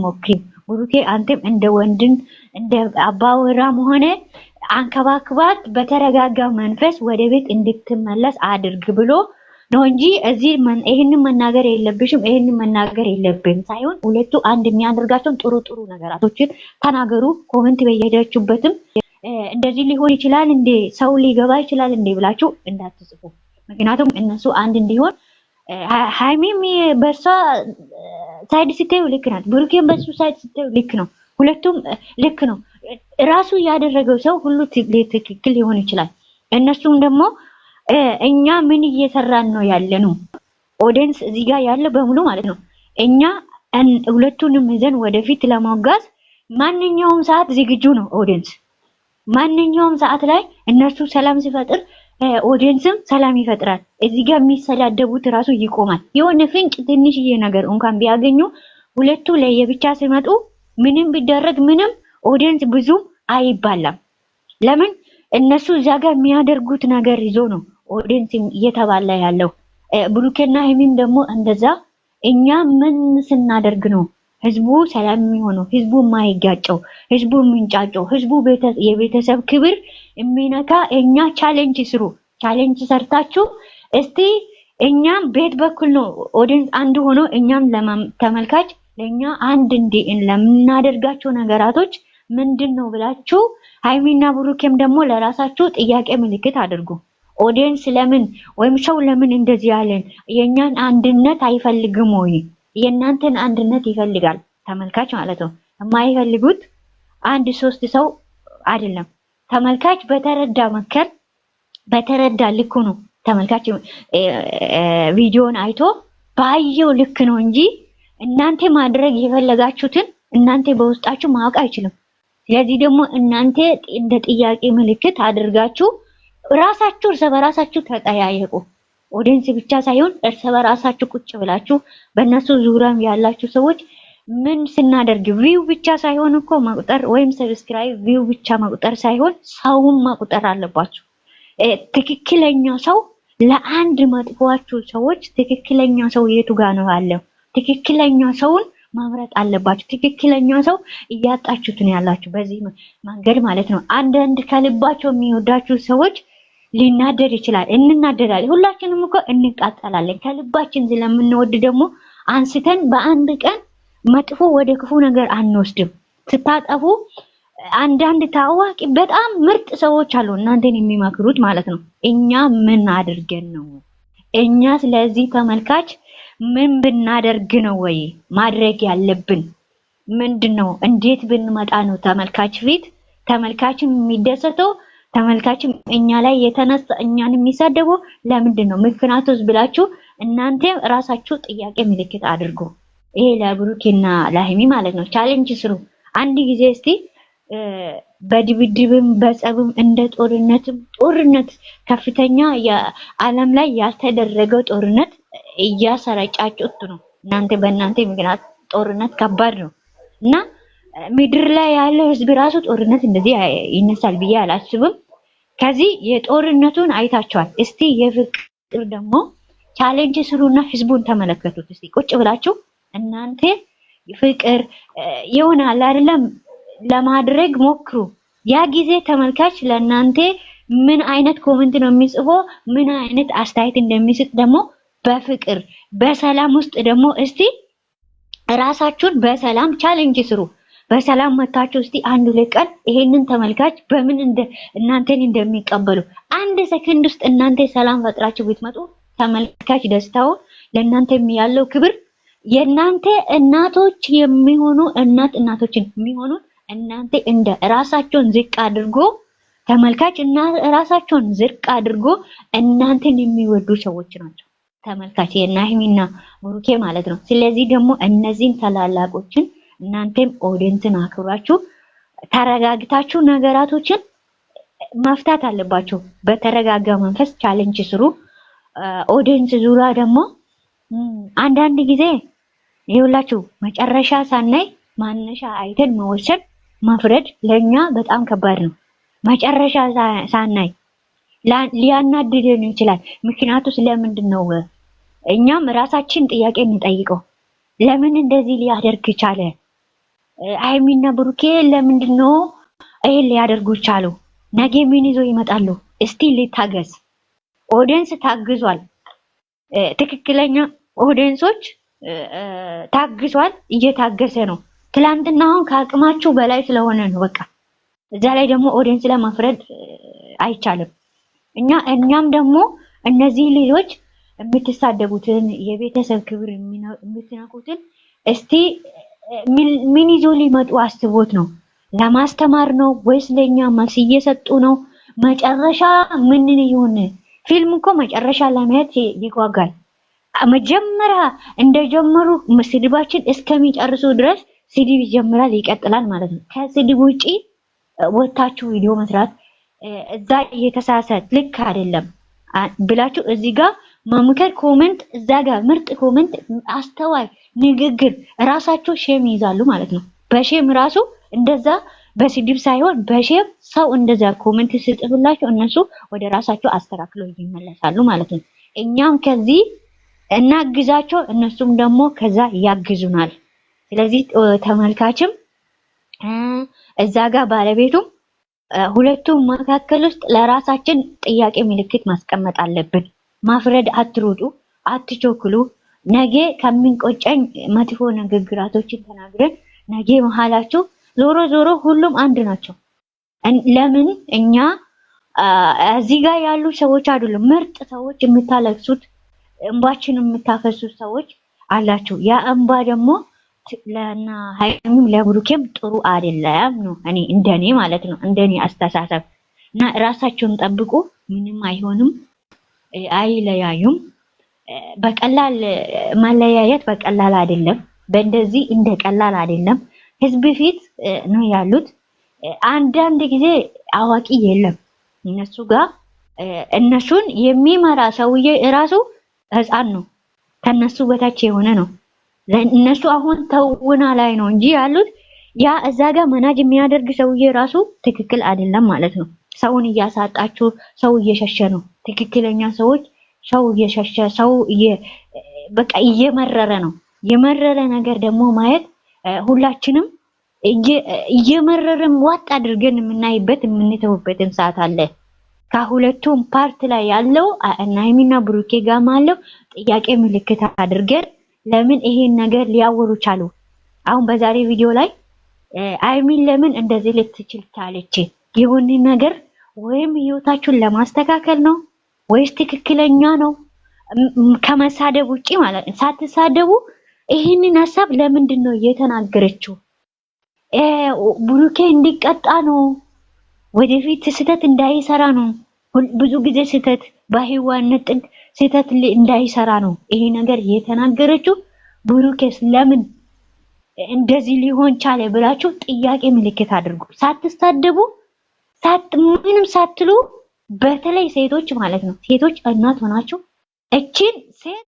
ሞክሪ ብሩኬ አንተም እንደ ወንድን እንደ አባወራም ሆነ አንከባክባት በተረጋጋ መንፈስ ወደ ቤት እንድትመለስ አድርግ ብሎ ነው እንጂ እዚህ ይሄንን መናገር የለብሽም ይሄንን መናገር የለብም ሳይሆን ሁለቱ አንድ የሚያደርጋቸውን ጥሩ ነገራቶችን ተናገሩ። ኮሜንት በየሄዳችሁበትም እንደዚህ ሊሆን ይችላል እንዴ ሰው ሊገባ ይችላል እንዴ ብላችሁ እንዳትጽፉ። ምክንያቱም እነሱ አንድ እንዲሆን ሃይሚም በሷ ሳይድ ስትዩ ልክ ናት፣ ብሩኬም በሱ ሳይድ ስትዩ ልክ ነው። ሁለቱም ልክ ነው። ራሱ ያደረገው ሰው ሁሉ ትክክል ሊሆን ይችላል። እነሱም ደግሞ እኛ ምን እየሰራን ነው ያለነው ኦዲየንስ እዚህ ጋር ያለ በሙሉ ማለት ነው። እኛ ሁለቱንም ይዘን ወደፊት ለማጓዝ ማንኛውም ሰዓት ዝግጁ ነው ኦዲየንስ። ማንኛውም ሰዓት ላይ እነሱ ሰላም ሲፈጥር ኦዲየንስም ሰላም ይፈጥራል። እዚህ ጋር የሚሰዳደቡት ራሱ ይቆማል። የሆነ ፍንጭ ትንሽዬ ነገር እንኳን ቢያገኙ ሁለቱ ለየብቻ ሲመጡ ምንም ቢደረግ ምንም ኦዲየንስ ብዙ አይባላም። ለምን እነሱ እዛ ጋር የሚያደርጉት ነገር ይዞ ነው ኦዲየንስ እየተባለ ያለው። ብሩኬና ሀይሚም ደግሞ እንደዛ እኛ ምን ስናደርግ ነው ህዝቡ ሰላም የሚሆነው፣ ህዝቡ የማይጋጨው፣ ህዝቡ የሚንጫጨው፣ ህዝቡ የቤተሰብ ክብር የሚነካ? እኛ ቻሌንጅ ስሩ። ቻሌንጅ ሰርታችሁ እስቲ እኛም ቤት በኩል ነው ኦዲየንስ አንድ ሆኖ እኛም ተመልካች ለኛ አንድ ለምናደርጋቸው ነገራቶች ምንድነው ብላችሁ ሀይሚና ብሩኬም ደግሞ ለራሳችሁ ጥያቄ ምልክት አድርጉ። ኦዲየንስ ለምን ወይም ሰው ለምን እንደዚህ ያለን? የኛን አንድነት አይፈልግም ወይ? የእናንተን አንድነት ይፈልጋል ተመልካች ማለት ነው። የማይፈልጉት አንድ ሶስት ሰው አይደለም። ተመልካች በተረዳ መከር በተረዳ ልክ ነው። ተመልካች ቪዲዮን አይቶ ባየው ልክ ነው እንጂ እናንተ ማድረግ የፈለጋችሁትን እናንተ በውስጣችሁ ማወቅ አይችልም። ስለዚህ ደግሞ እናንተ እንደ ጥያቄ ምልክት አድርጋችሁ ራሳችሁ እርስ በራሳችሁ ተጠያየቁ። ኦዲየንስ ብቻ ሳይሆን እርስ በራሳችሁ ቁጭ ብላችሁ በእነሱ ዙሪያም ያላችሁ ሰዎች ምን ስናደርግ ቪው ብቻ ሳይሆን እኮ መቁጠር ወይም ሰብስክራይብ ቪው ብቻ መቁጠር ሳይሆን ሰውን መቁጠር አለባችሁ። ትክክለኛ ሰው ለአንድ መጥፎአችሁ ሰዎች ትክክለኛ ሰው የቱ ጋር ነው ያለው? ትክክለኛ ሰውን ማምረጥ አለባችሁ። ትክክለኛ ሰው እያጣችሁት ነው ያላችሁ በዚህ መንገድ ማለት ነው። አንዳንድ ከልባቸው የሚወዳችሁ ሰዎች ሊናደድ ይችላል። እንናደዳለን። ሁላችንም እኮ እንቃጠላለን። ከልባችን ስለምንወድ ደግሞ አንስተን በአንድ ቀን መጥፎ ወደ ክፉ ነገር አንወስድም። ስታጠፉ አንዳንድ ታዋቂ በጣም ምርጥ ሰዎች አሉ እናንተን የሚመክሩት ማለት ነው። እኛ ምን አድርገን ነው? እኛ ስለዚህ ተመልካች ምን ብናደርግ ነው ወይ ማድረግ ያለብን? ምንድነው? እንዴት ብንመጣ ነው ተመልካች ፊት ተመልካችም የሚደሰተው? ተመልካችም እኛ ላይ የተነሳ እኛን የሚሳደበው ለምንድን ነው? ምክንያቱስ ብላችሁ እናንተ ራሳችሁ ጥያቄ ምልክት አድርጉ። ይሄ ለብሩኬና ለሀይሚ ማለት ነው። ቻሌንጅ ስሩ አንድ ጊዜ እስቲ። በድብድብም በጸብም እንደ ጦርነት ከፍተኛ የዓለም ላይ ያልተደረገው ጦርነት እያሰራጫችሁት ነው እናንተ። በእናንተ ምክንያት ጦርነት ከባድ ነው እና ምድር ላይ ያለው ህዝብ ራሱ ጦርነት እንደዚህ ይነሳል ብዬ አላስብም። ከዚህ የጦርነቱን አይታችኋል። እስቲ የፍቅር ደግሞ ቻሌንጅ ስሩና ህዝቡን ተመለከቱት እስቲ ቁጭ ብላችሁ እናንተ ፍቅር ይሆናል አይደለም ለማድረግ ሞክሩ። ያ ጊዜ ተመልካች ለእናንተ ምን አይነት ኮሜንት ነው የሚጽፈው፣ ምን አይነት አስተያየት እንደሚሰጥ ደግሞ በፍቅር በሰላም ውስጥ ደግሞ እስቲ ራሳችሁን በሰላም ቻሌንጅ ስሩ። በሰላም መታችሁ እስቲ አንድ ሁለት ቀን ይሄንን ተመልካች በምን እናንተን እንደሚቀበሉ አንድ ሰከንድ ውስጥ እናንተ ሰላም ፈጥራችሁ ብትመጡ ተመልካች ደስታው ለእናንተ ያለው ክብር የእናንተ እናቶች የሚሆኑ እናቶችን የሚሆኑ እናንተ እንደ ራሳቸውን ዝቅ አድርጎ ተመልካች እና ራሳቸውን ዝቅ አድርጎ እናንተን የሚወዱ ሰዎች ናቸው ተመልካች የናሂሚና ብሩኬ ማለት ነው። ስለዚህ ደግሞ እነዚህን ታላላቆችን እናንተም ኦዲየንስን አክብራችሁ ተረጋግታችሁ ነገራቶችን መፍታት አለባችሁ። በተረጋጋ መንፈስ ቻሌንጅ ስሩ። ኦዲየንስ ዙሪያ ደግሞ አንዳንድ ጊዜ ይኸውላችሁ መጨረሻ ሳናይ ማነሻ አይተን መወሰን መፍረድ ለኛ በጣም ከባድ ነው። መጨረሻ ሳናይ ሊያናድደን ይችላል። ምክንያቱ ስለምንድን ነው? እኛም ራሳችን ጥያቄ እንጠይቀው። ለምን እንደዚህ ሊያደርግ ቻለ? ሃይሚና ብሩኬ ለምንድነው ይሄን ሊያደርጉ ቻሉ? ነገ ምን ይዞ ይመጣሉ? እስቲ ሊታገስ። ኦዲየንስ ታግዟል። ትክክለኛ ኦዲየንሶች ታግሷል፣ እየታገሰ ነው። ትላንትና አሁን ከአቅማችሁ በላይ ስለሆነ ነው በቃ። እዛ ላይ ደግሞ ኦዲየንስ ለማፍረድ አይቻልም። እኛም ደግሞ እነዚህ ልጆች የምትሳደቡትን የቤተሰብ ክብር የምትነኩትን እስቲ ምን ይዞ ሊመጡ አስቦት ነው? ለማስተማር ነው ወይስ ለኛ መልስ እየሰጡ ነው? መጨረሻ ምን ይሁን? ፊልም እኮ መጨረሻ ለማየት ይጓጓል። መጀመሪያ እንደጀመሩ ስድባችን እስከሚጨርሱ ድረስ ስድብ ይጀምራል፣ ይቀጥላል ማለት ነው። ከስድብ ውጪ ወታችሁ ቪዲዮ መስራት እዛ እየተሳሳት ልክ አይደለም ብላችሁ እዚህ ጋር መምከር፣ ኮሜንት እዛ ጋር ምርጥ ኮሜንት፣ አስተዋይ ንግግር ራሳቸው ሼም ይይዛሉ ማለት ነው። በሼም ራሱ እንደዛ በስድብ ሳይሆን በሼም ሰው እንደዛ ኮሜንት ሲጽፍላቸው እነሱ ወደ ራሳቸው አስተካክለው ይመለሳሉ ማለት ነው። እኛም ከዚህ እናግዛቸው፣ እነሱም ደግሞ ከዛ ያግዙናል። ስለዚህ ተመልካችም እዛ ጋር ባለቤቱም ሁለቱም መካከል ውስጥ ለራሳችን ጥያቄ ምልክት ማስቀመጥ አለብን። ማፍረድ አትሩጡ፣ አትቾክሉ። ነገ ከሚንቆጨኝ መጥፎ ንግግራቶችን ተናግረን ነገ መሀላችሁ ዞሮ ዞሮ ሁሉም አንድ ናቸው። ለምን እኛ እዚህ ጋር ያሉ ሰዎች አይደሉም ምርጥ ሰዎች የምታለቅሱት እንባችን የምታፈሱት ሰዎች አላችሁ። ያ እንባ ደግሞ ለና ሃይሚም ለብሩኬም ጥሩ አይደለም ነው እኔ እንደኔ ማለት ነው፣ እንደኔ አስተሳሰብ እና ራሳቸውን ጠብቁ። ምንም አይሆንም፣ አይለያዩም። በቀላል ማለያየት በቀላል አይደለም፣ በእንደዚህ እንደ ቀላል አይደለም። ህዝብ ፊት ነው ያሉት። አንዳንድ ጊዜ አዋቂ የለም እነሱ ጋር። እነሱን የሚመራ ሰውዬ እራሱ ህፃን ነው፣ ከነሱ በታች የሆነ ነው። እነሱ አሁን ተውና ላይ ነው እንጂ ያሉት ያ እዛ ጋር መናጅ የሚያደርግ ሰውዬ ራሱ ትክክል አይደለም ማለት ነው። ሰውን እያሳጣችሁ ሰው እየሸሸ ነው። ትክክለኛ ሰዎች ሰው እየሸሸ ሰው በቃ እየመረረ ነው። የመረረ ነገር ደግሞ ማየት ሁላችንም እየመረረም ዋጥ አድርገን የምናይበት የምንተውበትን ሰዓት አለ። ከሁለቱም ፓርት ላይ ያለው እና ሃይሚና ብሩኬ ጋር ያለው ጥያቄ ምልክት አድርገን ለምን ይሄን ነገር ሊያወሩ ቻሉ? አሁን በዛሬ ቪዲዮ ላይ ሃይሚን ለምን እንደዚህ ልትችል ቻለች? የሆነ ነገር ወይም ህይወታችሁን ለማስተካከል ነው ወይስ ትክክለኛ ነው? ከመሳደብ ውጪ ማለት ነው። ሳትሳደቡ ይሄንን ሐሳብ ለምንድን ነው የተናገረችው? ብሩኬ እንዲቀጣ ነው፣ ወደፊት ስህተት እንዳይሰራ ነው። ብዙ ጊዜ ስህተት በህይዋነት ጥግ ስህተት እንዳይሰራ ነው ይሄ ነገር የተናገረችው። ብሩኬስ ለምን እንደዚህ ሊሆን ቻለ ብላችሁ ጥያቄ ምልክት አድርጉ። ሳትሳደቡ ምንም ሳትሉ፣ በተለይ ሴቶች ማለት ነው። ሴቶች እናት ሆናችሁ እቺን ሴት